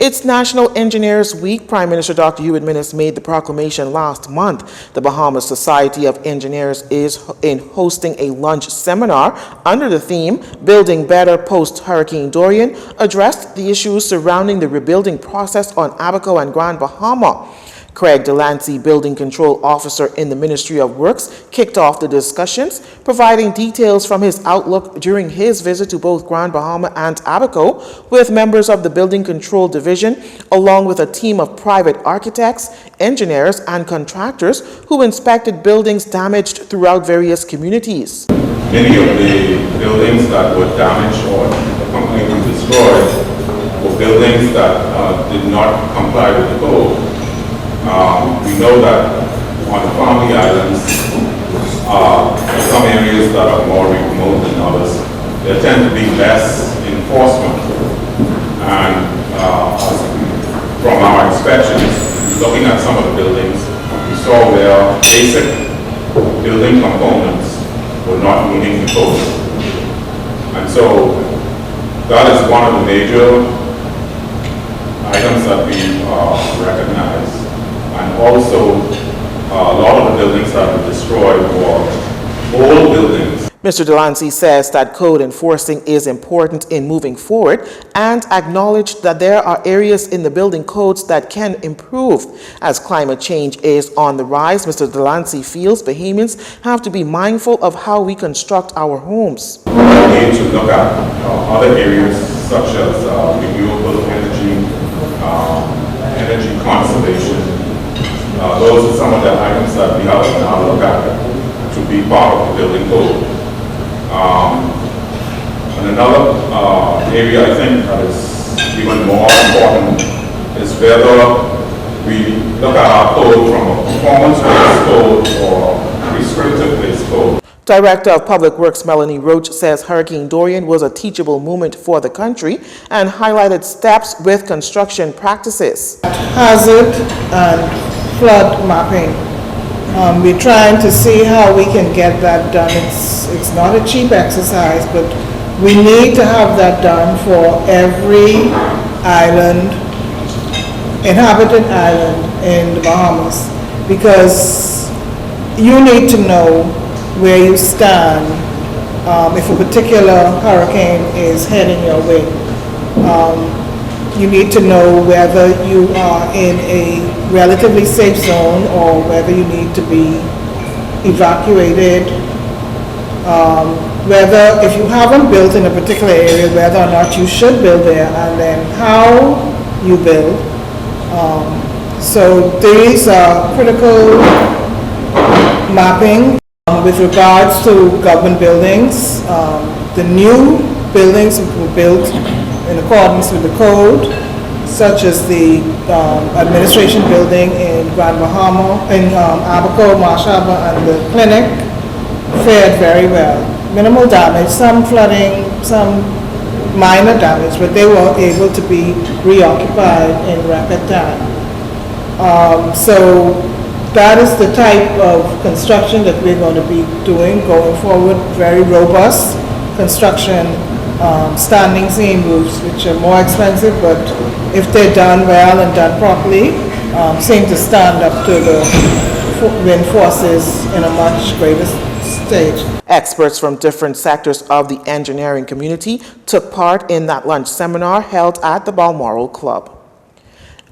It's National Engineers Week. Prime Minister Dr. Hubert Minnis made the proclamation last month. The Bahamas Society of Engineers is hosting a lunch seminar under the theme Building Better Post-Hurricane Dorian, addressed the issues surrounding the rebuilding process on Abaco and Grand Bahama. Craig Delancey, Building Control Officer in the Ministry of Works, kicked off the discussions, providing details from his outlook during his visit to both Grand Bahama and Abaco with members of the Building Control Division, along with a team of private architects, engineers, and contractors who inspected buildings damaged throughout various communities. Many of the buildings that were damaged or completely destroyed were buildings that did not comply with the code. We know that on the family islands, some areas that are more remote than others, there tend to be less enforcement. And from our inspections, looking at some of the buildings, we saw where basic building components were not meeting the code. And so that is one of the major items that we recognize. And also, a lot of the buildings that were destroyed were old buildings. Mr. Delancey says that code enforcing is important in moving forward and acknowledged that there are areas in the building codes that can improve. As climate change is on the rise, Mr. Delancey feels Bahamians have to be mindful of how we construct our homes. We need to look at other areas such as renewable energy, energy conservation. Those are some of the items that we have to now look at to be part of the building code. And another area I think that is even more important is whether we look at our code from a performance-based code or prescriptive-based code. Director of Public Works Melanie Roach says Hurricane Dorian was a teachable moment for the country and highlighted steps with construction practices. Hazard and flood mapping. We're trying to see how we can get that done. It's not a cheap exercise, but we need to have that done for every island, inhabited island in the Bahamas, because you need to know where you stand if a particular hurricane is heading your way. You need to know whether you are in a relatively safe zone or whether you need to be evacuated. Whether, if you haven't built in a particular area, whether or not you should build there, and then how you build. So these are critical mapping with regards to government buildings. The new buildings were built in accordance with the code, such as the administration building in Grand Bahama, in Abaco, Marshaba, and the clinic fared very well. Minimal damage, some flooding, some minor damage, but they were able to be reoccupied in rapid time. So that is the type of construction that we're going to be doing going forward. Very robust construction. Standing seam roofs, which are more expensive, but if they're done well and done properly, seem to stand up to the wind forces in a much greater stage. Experts from different sectors of the engineering community took part in that lunch seminar held at the Balmoral Club.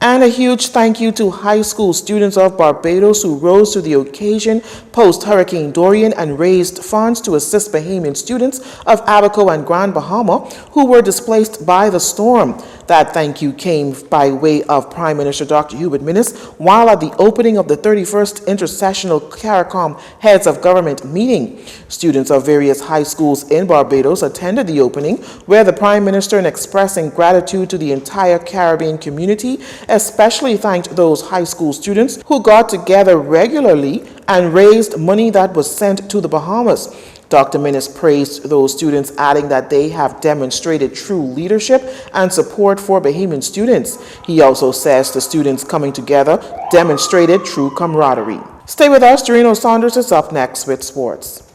And a huge thank you to high school students of Barbados who rose to the occasion post-Hurricane Dorian and raised funds to assist Bahamian students of Abaco and Grand Bahama who were displaced by the storm. That thank you came by way of Prime Minister Dr. Hubert Minnis while at the opening of the 31st Intersessional CARICOM Heads of Government meeting. Students of various high schools in Barbados attended the opening, where the Prime Minister, in expressing gratitude to the entire Caribbean community, especially thanked those high school students who got together regularly and raised money that was sent to the Bahamas. Dr. Minnis praised those students, adding that they have demonstrated true leadership and support for Bahamian students. He also says the students coming together demonstrated true camaraderie. Stay with us. Dorino Saunders is up next with sports.